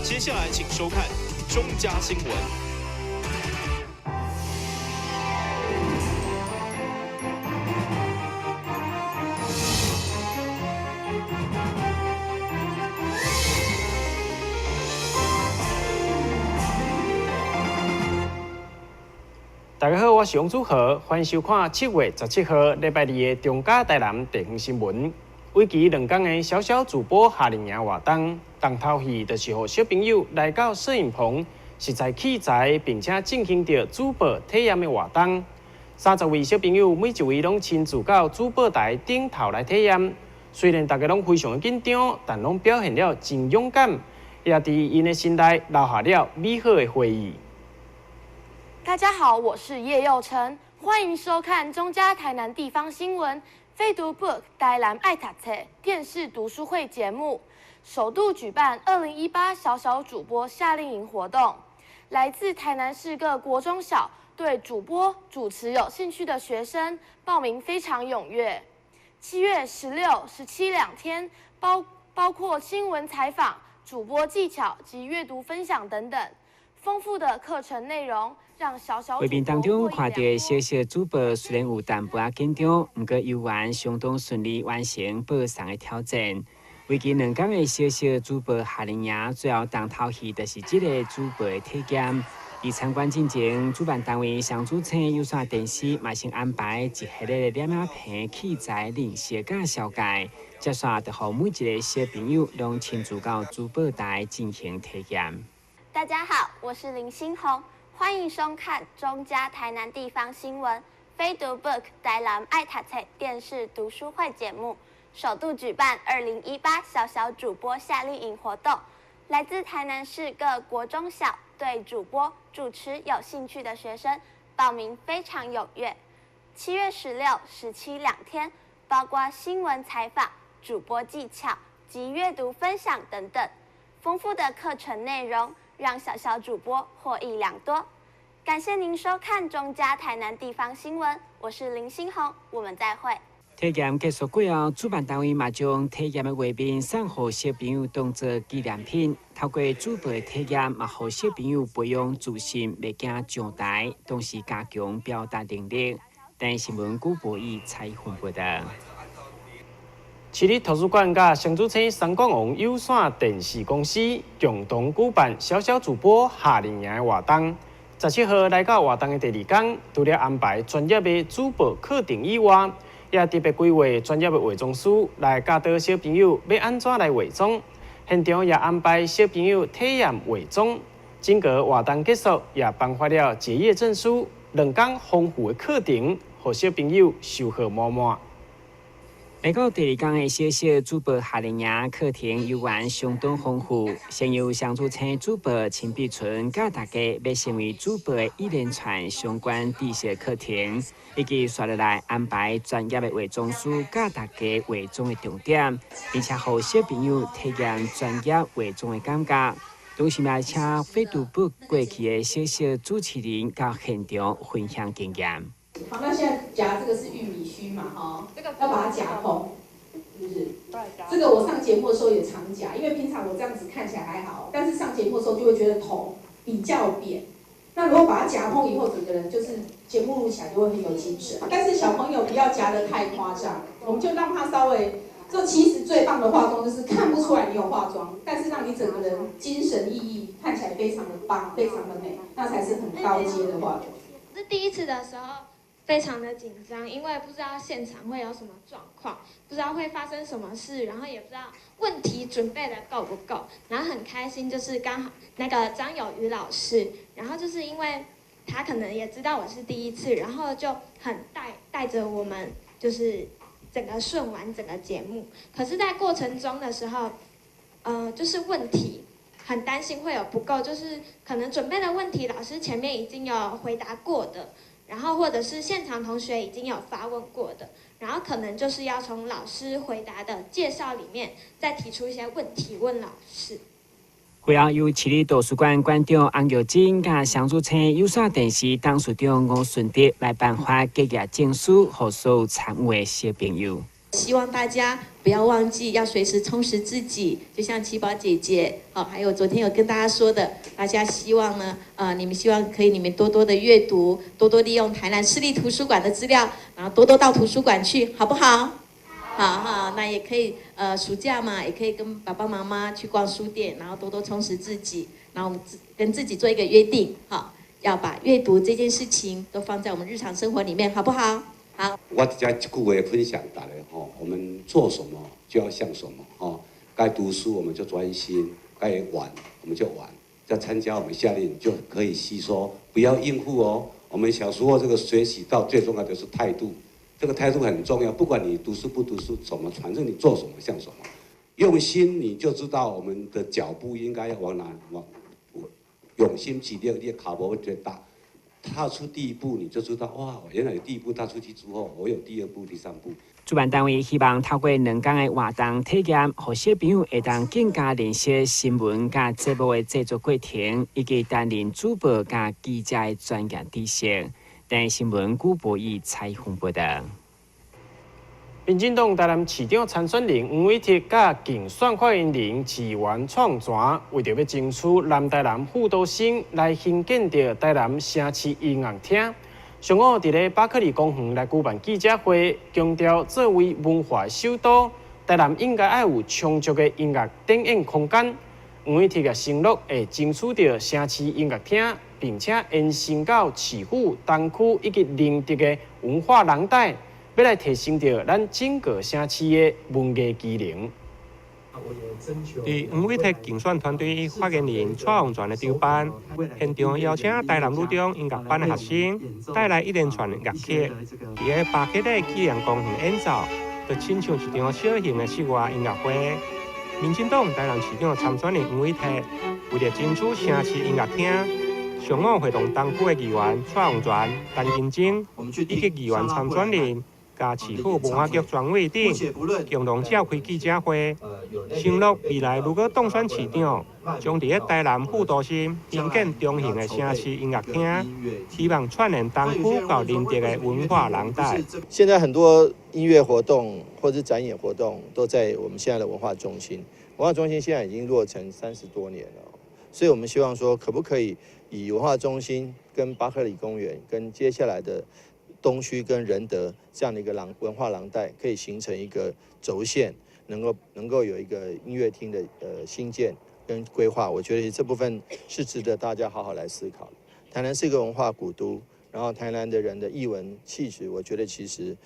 接下来请收看中嘉新闻。大家好，我是王祖和，欢迎收看7月17号礼拜二的中嘉台南地方新闻。为期2天的小小主播夏令营活动，重头戏就是让小朋友来到摄影棚，实在器材，并且进行着主播体验的活动。30位小朋友每一位拢亲自到主播台顶头来体验。虽然大家拢非常的紧张，但拢表现了真勇敢，也伫因的心内留下了美好的回忆。大家好，我是叶佑成，欢迎收看中嘉台南地方新闻飞读 Book 台南爱读册电视读书会节目，首度举办2018小小主播夏令营活动。来自台南市各国中小对主播主持有兴趣的学生报名非常踊跃。7月16、17两天，包括新闻采访、主播技巧及阅读分享等等，丰富的课程内容。画面当中看到小小主播虽然有淡薄紧张，不过游玩相当顺利，完成报上的挑战。为期2天的小小主播夏令营，最后重头戏就是这个主播的体验。在参观进前，主办单位上主请有线电视马上安排一系列的亮片器材令小甲小解，接下就让每一个小朋友拢亲自到主播台进行体验。大家好，我是林欣宏。欢迎收看中嘉台南地方新闻飞读 Book 台南爱读册电视读书会节目，首度举办2018小小主播夏令营活动。来自台南市各国中小对主播主持有兴趣的学生报名非常踊跃。7月16、17两天，包括新闻采访、主播技巧及阅读分享等等，丰富的课程内容让小小主播获益良多。感谢您收看中嘉台南地方新闻，我是林欣宏，我们再会。体验结束过后，主办单位嘛将体验的画面送给小朋友当作纪念品。透过主播的体验，嘛让小朋友培养自信，袂惊上台，同时加强表达能力。但新闻古博义采访报道。市立图书馆甲双主星三广王有线电视公司共同举办小小主播夏令营的活动。17号来到活动的第2天，除了安排专业的主播课程以外，也特别规划专业的化妆师来教导小朋友要安怎来化妆。现场也安排小朋友体验化妆。整个活动结束，也颁发了结业证书。2天丰富的课程，让小朋友收获满满。来到第2天的小小主播夏令营课程游玩相当丰富，先由上主请主播陈碧纯教大家要成为主播的一连串相关知识课程，以及接下来安排专业的化妆师教大家化妆的重点，并且让小朋友体验专业化妆的感觉。同时也请飞读 Book 过去的小小主持人到现场分享经验。好，那现在夹这个是玉米须嘛，要把它夹蓬，是不是？这个我上节目的时候也常夹，因为平常我这样子看起来还好，但是上节目的时候就会觉得头比较扁。那如果把它夹蓬以后，整个人就是节目录起来就会很有精神。但是小朋友不要夹得太夸张，我们就让他稍微。这其实最棒的化妆就是看不出来你有化妆，但是让你整个人精神奕奕，看起来非常的棒，非常的美，那才是很高阶的化妆。是第一次的时候。非常的紧张，因为不知道现场会有什么状况，不知道会发生什么事，然后也不知道问题准备的够不够，然后很开心，就是刚好那个张友瑜老师，然后就是因为他可能也知道我是第一次，然后就很带着我们就是整个顺完整个节目。可是，在过程中的时候，就是问题很担心会有不够，就是可能准备的问题老师前面已经有回答过的。然后或者是现场同学已经有发问过的，然后可能就是要从老师回答的介绍里面再提出一些问题问老师。会后由市立图书馆馆长洪玉珍甲上主请有线电视董事长吴顺德来颁发结业证书，给所有参与的小朋友。希望大家不要忘记要随时充实自己，就像七宝姐姐，还有昨天有跟大家说的，大家希望呢，你们希望可以你们多多的阅读，多多利用台南市立图书馆的资料，然后多多到图书馆去，好不好？好，那也可以，暑假嘛，也可以跟爸爸妈妈去逛书店，然后多多充实自己，然后我们跟自己做一个约定，要把阅读这件事情都放在我们日常生活里面，好不好？好，我只一句话分享大家我们做什么就要像什么该读书我们就专心，该玩我们就玩，在参加我们夏令营就可以吸收，不要应付我们小时候这个学习到最重要的是态度，这个态度很重要，不管你读书不读书什么，反正你做什么像什么，用心你就知道我们的脚步应该要往哪往，用心起力，你的脚步会最大。踏出第一步，你就知道哇，原来第一步踏出去之后，我有第二步、第三步。主办单位希望透过2天的活动体验，让小朋友会当更加认识新闻甲节目的制作过程，以及担任主播甲记者的专业知识。但新闻古博以采访报道。民进党台南市长参选人黄伟哲甲竞选发言人市员创全，为着要争取南台南副都心来兴建着台南城市音乐厅，上午伫咧巴克利公园来举办记者会，强调作为文化首都，台南应该要有充足的音乐展演空间。黄伟哲也承诺会争取着城市音乐厅，并且延伸到市府、东区以及邻地的文化廊带。要来提升着咱整个城市的文艺机能。伫黄伟哲竞选团队发言人蔡宏全的筹办，现场邀请台南女中音乐班的学生带来一连串乐曲，伫个巴克利纪念公园演奏，就亲像一场小型的室外音乐会。民进党台南市长参选人黄伟哲为了争取城市音乐厅，上午会同东区的议员蔡宏全、陈金晶以及议员参选人。甲市府文化局专委等共同召开记者会，承诺未来如果当选市长，将伫台南副都心兴建中型的城市音乐厅，希望串联东区到邻地的文化廊带。现在很多音乐活动或者展演活动都在我们现在的文化中心，文化中心现在已经落成30多年了，所以我们希望说，可不可以以文化中心跟巴克里公园跟接下来的东区跟仁德这样的一个文化廊带，可以形成一个轴线，能够有一个音乐厅的兴建跟规划。我觉得这部分是值得大家好好来思考的。台南是一个文化古都，然后台南的人的艺文气质，我觉得其实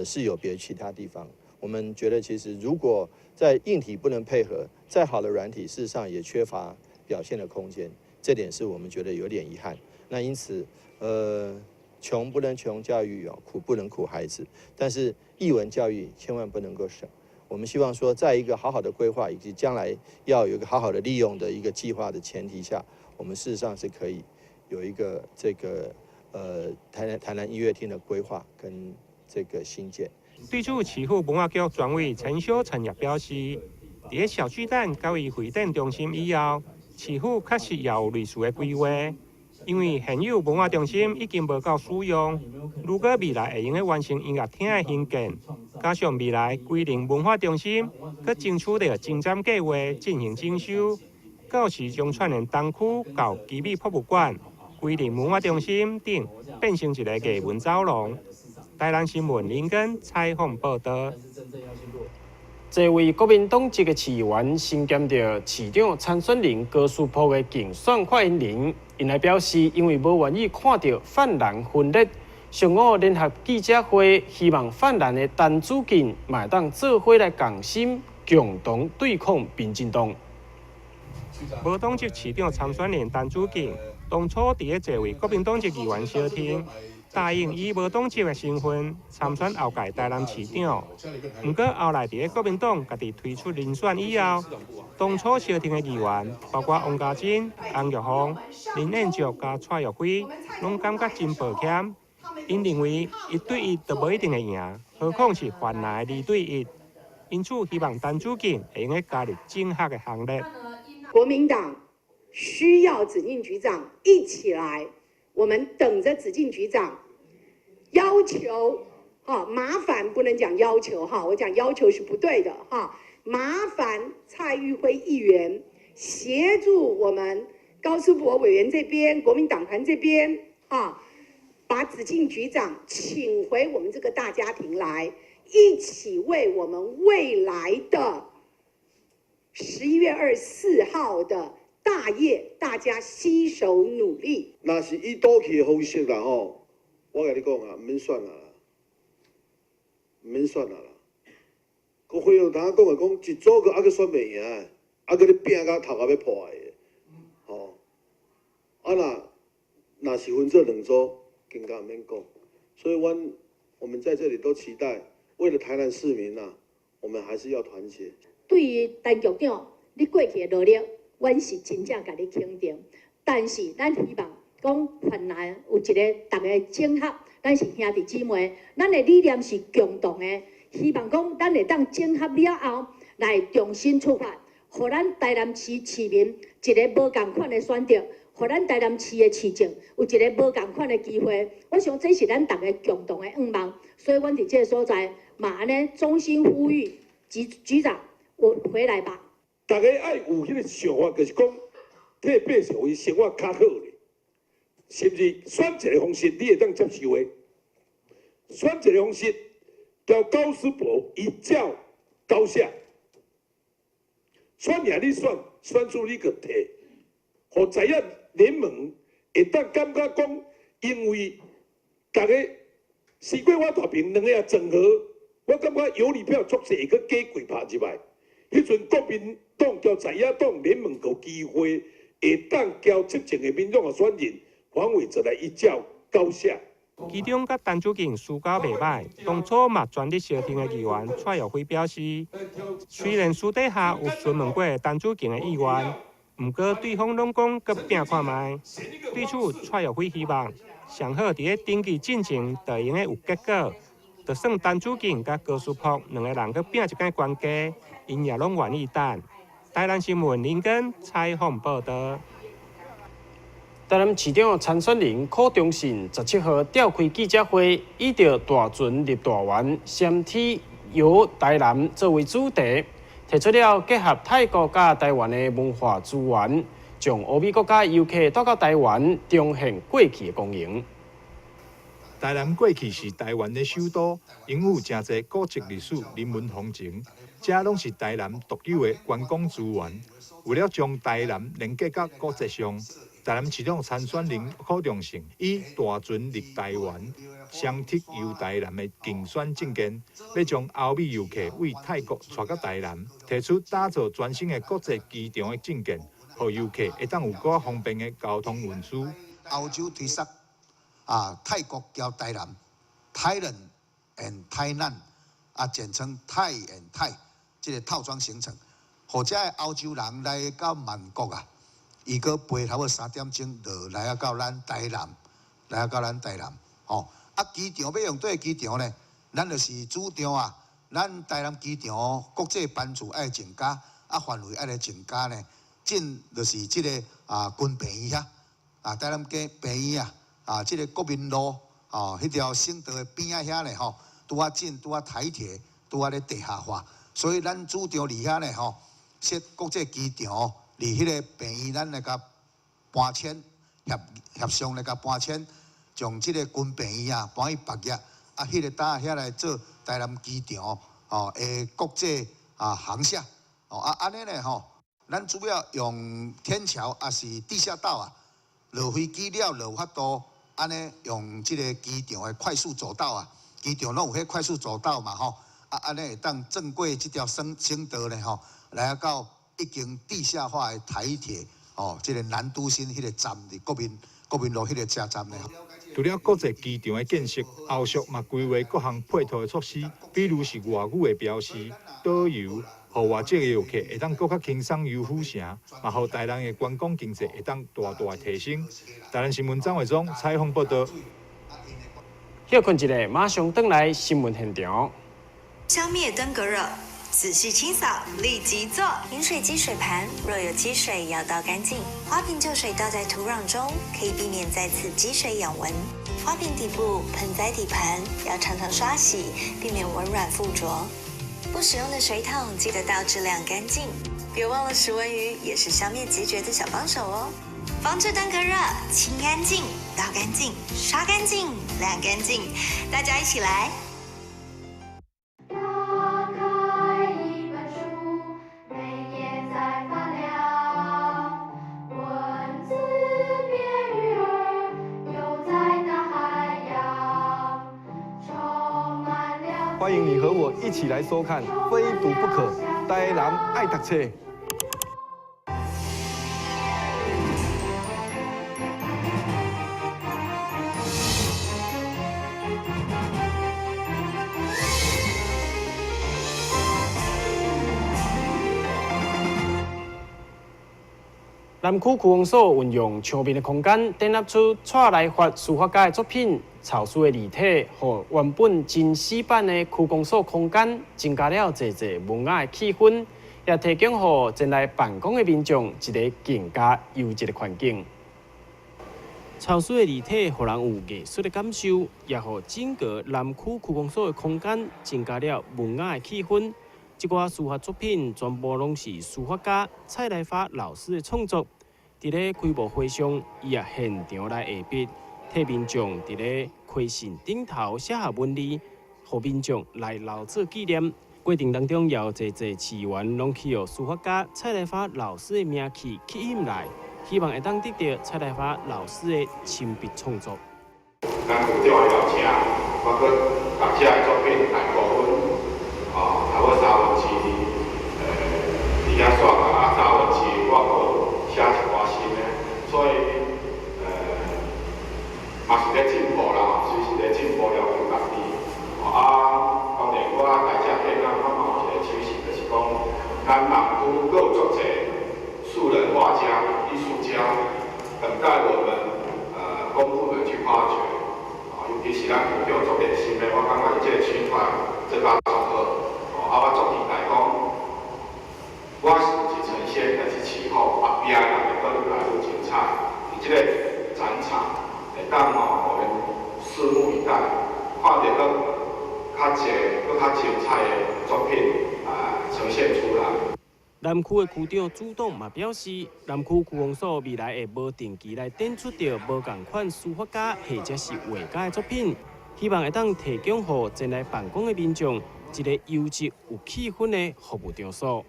是有别于其他地方。我们觉得其实如果在硬体不能配合，再好的软体，事实上也缺乏表现的空间，这点是我们觉得有点遗憾。那因此穷不能穷教育苦不能苦孩子，但是艺文教育千万不能够省。我们希望说，在一个好好的规划以及将来要有一个好好的利用的一个计划的前提下，我们事实上是可以有一个这个台南音乐厅的规划跟这个新建。对此，市府文化局专委陈小陈也表示，伫小巨蛋交易会展中心以后，市府确实也有类似的规划。因为现有文化中心已经无够使用，如果未来会用完成音乐厅的兴建，加上未来规定文化中心，佮争取着精湛计划进行整修，到时将串联东区到基美博物馆、规定文化中心等，变成一个艺文走廊。台南新闻林根采访报道。这位国民党籍的市员身兼着市长参选人高书波的竞选发言人，因来表示，因为无愿意看到泛蓝分裂，上午联合记者会，希望泛蓝的陈子敬嘛当做伙来共心，共同对抗民进党。无党籍市长参选人陈子敬当初伫个这位国民党籍议员小厅，答应以无党籍的身份参选后届台南市长。不过后来伫个国民党家己推出人选以后，当初小厅的议员，包括王家珍、洪玉凤、林彦竹加蔡玉辉，拢感觉真抱歉。因认为1对1都无一定会赢，何况是泛蓝的2对1。因此，希望陈子敬会用加入整合的行列。国民党需要指定局长一起来，我们等着指定局长要求麻烦不能讲要求哈，我讲要求是不对的哈。麻烦蔡玉辉议员协助我们高思博委员这边、国民党团这边把子敬局长请回我们这个大家庭来，一起为我们未来的11月24号的大业，大家携手努力。若是以倒去的方式啦吼，我甲你讲啊，唔免选啦，唔免选啦。个会用他讲的讲，一组个去选袂赢，个你拼到头壳要破的，吼。若是分做两组，更加唔免讲。所以我们在这里都期待，为了台南市民我们还是要团结。对于陈局长，你过去的努力，阮是真正甲你肯定。但是咱希望讲，泛南有一个大家整合，咱是兄弟姊妹，咱的理念是共同的。希望讲，咱会当整合了后，来重新出发，互咱台南市市民一个无共款的选择，互咱台南市的市政有一个无共款的机会。我想这是咱大家共同的愿望，所以阮伫这个所在，嘛安尼衷心呼吁局长，我回来吧。大家爱有迄个想法，就是讲替百姓为生活较好咧，是不是？选一个方式，你会当接受的。选一个方式。叫高思博一较高下，选赢你选出你个摕，互在野联盟会当感觉讲，因为大家西瓜我大平两个也整合，我感觉有利票足侪会去加贵拍入来。迄阵国民党交在野党联盟有机会，会当交执政的民众的选人，反为就来一较高下。其中甲陈主任私交袂歹，当初嘛全力相挺的议员蔡耀辉表示，虽然私底下有询问过陈主任的意愿，不过对方拢讲搁拼看卖。对此，蔡耀辉希望上好伫个登记进程就用个有结果，就算陈主任甲高思博两个人搁拼一间关系，因也拢愿意等。台南新闻林根采访报道。台南市长陈选仁柯中信17号召开记者会，以着大船入大湾，先天由台南作为主题，提出了结合泰国甲台湾的文化资源，将欧美国家游客带到台湾，重现过去的光荣。台南过去是台湾的首都，拥有真侪古迹历史、人文风情，这拢是台南独有的观光资源。为了将台南连接到国际上，台南市长陈选仁柯中信以大船入台湾，相贴游台南的竞选政见，要将欧美游客为泰国带到台南，提出打造全新的国际机场的政见，让游客会当有更方便的交通运输。欧洲推出泰国交台南 ，Thailand and Thailand 简称泰 and 泰，这个套装行程，或者欧洲人来到曼谷伊个飞差不多3点钟就来到咱台南，机场要用对机场呢，咱就是主张咱台南机场国际班次爱增加，范围爱来增加呢，进就是这个军病院台南嘅病院这个国民路迄条省道的边遐呢拄近拄台铁拄咧地下化，所以咱主张伫遐呢设国际机场。离迄个病院，咱来甲搬迁协商来甲搬迁，将即个军病院搬去别业，迄个搭遐来做台南机场的国际航厦安尼呢咱主要用天桥是地下道落飞机了落法度，安尼用即个机场的快速走道机场拢有迄快速走道嘛安尼会当正过即条省道呢来到。已经地下化的台铁这个南都新迄个站的国民路迄个车站呢。除了国际机场的建设，后续嘛规划各项配套的措施，比如是外语的标示、导游，互外籍的游客会当更较轻松游府城，嘛互台南的观光经济会当大大提升。台南新闻张伟忠采访报道。休困一下，马上回来新闻现场。消灭登革热。仔细清扫，立即做。饮水机水盘若有积水，要倒干净。花瓶旧水倒在土壤中，可以避免再次积水养蚊。花瓶底部、盆栽底盘要常常刷洗，避免蚊软附着。不使用的水桶记得倒质量干净，别忘了食蚊鱼也是消灭孑孓的小帮手哦。防治登革热，清干净、倒干净、刷干净、晾干净，大家一起来！欢迎你和我一起来收看《非读不可》，台南爱读册。南区区公所运用墙面的空间，建立出蔡来发书法家的作品。草书的立体，和原本真死板的区公所空间，增加了侪侪文雅的气氛，也提供予前来办公的民众一个更加优质的环境。草书的立体，予人有艺术的感受，也予整个南区区公所的空间增加了文雅的气氛。这寡书法作品全部拢是书法家蔡来发老师的创作。伫咧开幕会上，伊也现场来下笔。替民众伫咧溪信顶头写下文字，予民众来留作纪念。过程当中，也有侪侪市员拢去予书法家蔡来发老师的名气吸引来，希望会当得到蔡来发老师的亲笔创作。咱有这位老师，包括大家的作品大部分，头尾三文字，伫遐刷啊三文字，我有写一寡新的，所以。嘛是咧进步啦，随时咧进步了有家己。当然我大家现在我嘛有一个趋势，就是讲，咱南区各有足侪素人画家、艺术家，等待我们公部门去发掘。尤其是咱区长做点心的，我感觉伊这个循环这个组合，我总体来讲，我是一呈现，但是其后后壁人会更越来越精彩。你这个展场。当我们拭目以待，看到较精彩的作品呈现出来。南区的区长主动嘛表示，南区区公所未来会无定期来展出着无同款书法家或者是画家的作品，希望会当提供予前来办公的民众一个优质有气氛的服务场所。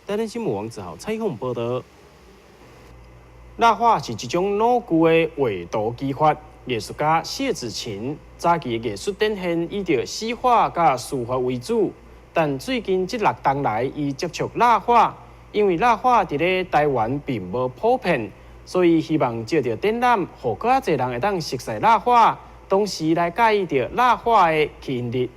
台南新闻网只好采访报道。蜡画是一种老旧的画图技法，艺术家谢子琴早期的艺术展现以着西画甲书法为主，但最近这6冬来，伊接触蜡画，因为蜡画伫咧台湾并无普遍，所以希望借着展览，互更侪人会当熟悉蜡画，同时来介意着蜡画的吸引力。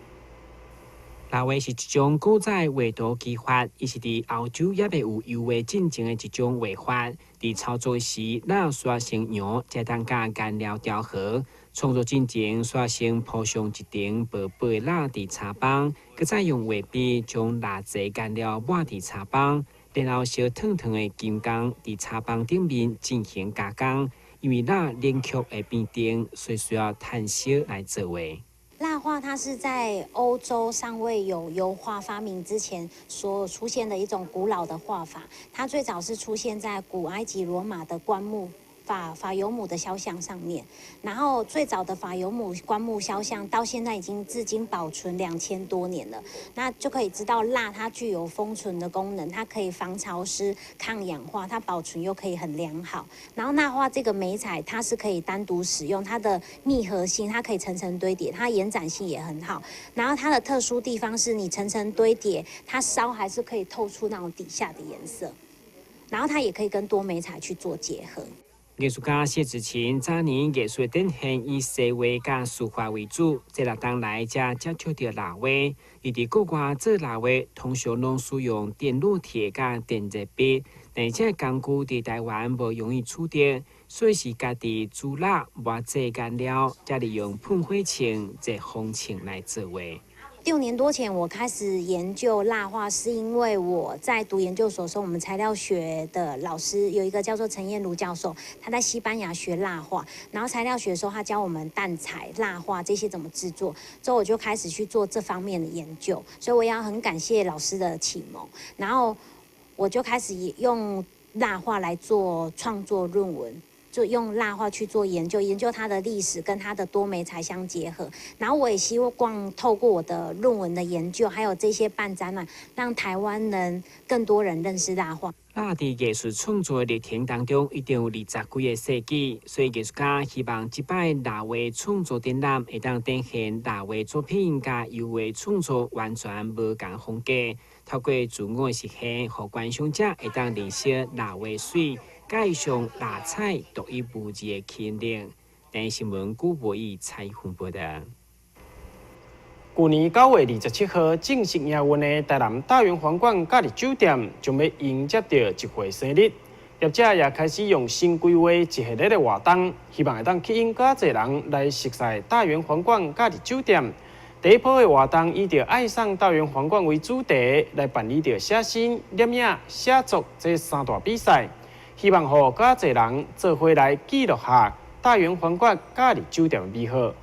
蜡画是一种古早画图技法，伊是伫欧洲也未有优化进程的一种画法。伫操作时，蜡刷成样，才当甲颜料调和。创作进程刷成铺上一层薄薄的蜡伫茶帮，佮再用画笔将蜡质颜料抹伫茶帮，然后烧烫烫的金刚伫茶帮顶面进行加工。因为蜡冷却会变硬，所以需要炭烧来做画。蜡画它是在欧洲尚未有油画发明之前所出现的一种古老的画法，它最早是出现在古埃及罗马的棺木。法尤姆的肖像上面，然后最早的法尤姆棺木肖像到现在已经至今保存2000多年了，那就可以知道蜡它具有封存的功能，它可以防潮湿、抗氧化，它保存又可以很良好。然后蜡画这个媒材它是可以单独使用，它的密合性它可以层层堆叠，它延展性也很好。然后它的特殊地方是你层层堆叠，它烧还是可以透出那种底下的颜色，然后它也可以跟多媒材去做结合。艺术家谢子琴早年艺术展现以西画甲书画为主，这6冬来才接触到蜡画。伊伫国外做蜡画，通常拢使用电烙铁甲电热笔，但这工具伫台湾无容易取得，所以是家己煮蜡抹制颜料，再利用喷火枪、这风枪来做画。6年多前我开始研究蜡画，是因为我在读研究所的时候，我们材料学的老师有一个叫做陈彦如教授，他在西班牙学蜡画，然后材料学的时候，他教我们淡彩、蜡画这些怎么制作，之后我就开始去做这方面的研究，所以我也要很感谢老师的启蒙，然后我就开始用蜡画来做创作论文。就用蜡画去做研究，研究它的历史跟它的多媒材相结合。然后我也希望透过我的论文的研究，还有这些办展览，让台湾人更多人认识蜡画。蜡伫艺术创作的历程当中，一定有20几个世纪，所以艺术家希望这摆蜡画创作展览会当展现蜡画作品甲油画创作完全无同风格，透过自我实现，互观赏者会当认识蜡画水。介绍蜡彩独一无二的吸引力。台新闻古博义采访报道。去年9月27号正式营运的台南大圆皇冠假日酒店，将要迎接到一回生日。业者也开始用新规划一系列的活动，希望会当吸引较侪人来熟悉大圆皇冠假日酒店。第一波的活动以着爱上大圆皇冠为主题，来办理着写生、摄影、写作这3大比赛。希望互较侪人做伙来记录下大圆皇冠假日酒店的美好。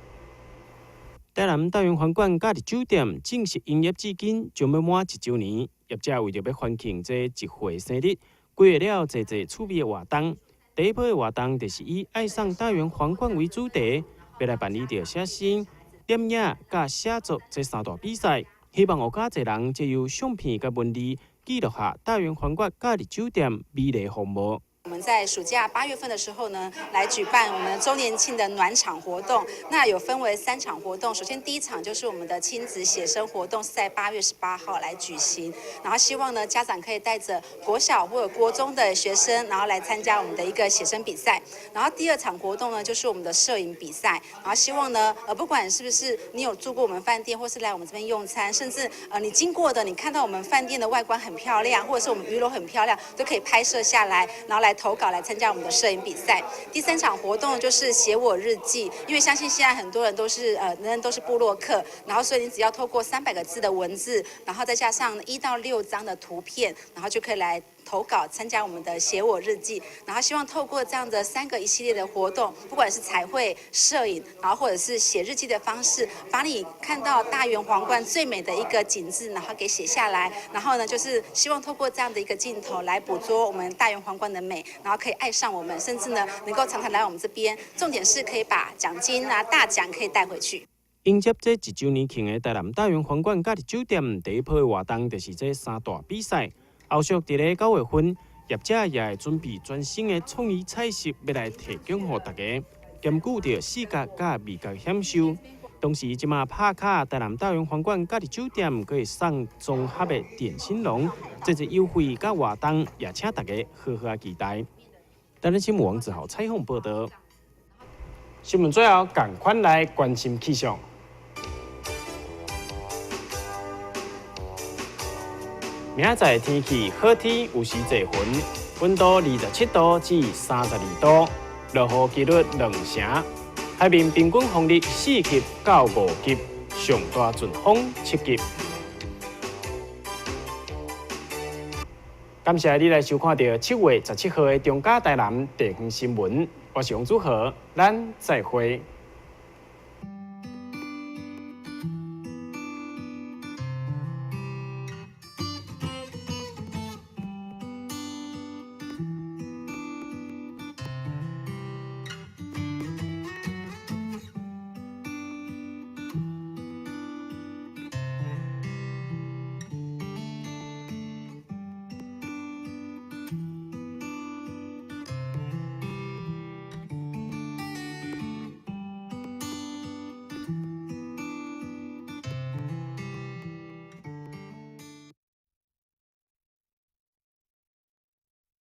台南大圆皇冠假日酒店正式营业至今，将要满1周年。业者为着要欢庆这一回生日，规划了侪趣味的活动。第一波的活动就是以爱上大圆皇冠为主题，要来办理着写生、摄影甲写作这3大比赛。希望有较侪人借由相片甲文字记录下大圆皇冠假日酒店美丽风貌。我们在暑假8月份的时候呢，来举办我们周年庆的暖场活动。那有分为3场活动，首先第一场就是我们的亲子写生活动，是在8月18号来举行。然后希望呢，家长可以带着国小或者国中的学生，然后来参加我们的一个写生比赛。然后第2场活动呢，就是我们的摄影比赛。然后希望呢，不管是不是你有住过我们饭店，或是来我们这边用餐，甚至你经过的，你看到我们饭店的外观很漂亮，或者是我们鱼楼很漂亮，都可以拍摄下来，然后来投稿来参加我们的摄影比赛。第3场活动就是写我日记，因为相信现在很多人都是人都是部落客，然后所以你只要透过300个字的文字，然后再加上1到6张的图片，然后就可以来投稿参加我们的写我日记。然后希望透过这样的3个一系列的活动，不管是彩绘、摄影，然后或者是写日记的方式，把你看到大圆皇冠最美的一个景致，然后给写下来。然后呢，就是希望透过这样的一个镜头来捕捉我们大圆皇冠的美，然后可以爱上我们，甚至呢能够常常来我们这边。重点是可以把奖金啊、大奖可以带回去。迎接这1周年庆的台南大圆皇冠假日酒店，第一波的活动就是这3大比赛。后续伫咧9月份，业者也会准备全新的创意菜色，要来提供给大家，兼顾着视觉甲味觉享受。同时，即马拍卡台南大圆皇冠假日酒店，佫会送综合的点心笼，这优惠甲活动，也请大家好好期待。台南新闻王子豪采访报道。新闻最后，赶快来关心气象。明仔载天气好天，有时侪云，温度27度至32度，落雨几率2成。海面平均风力4级到5级，上大阵风7级。感谢你来收看到7月17号的中嘉台南地方新闻，我是王祖和，咱再会。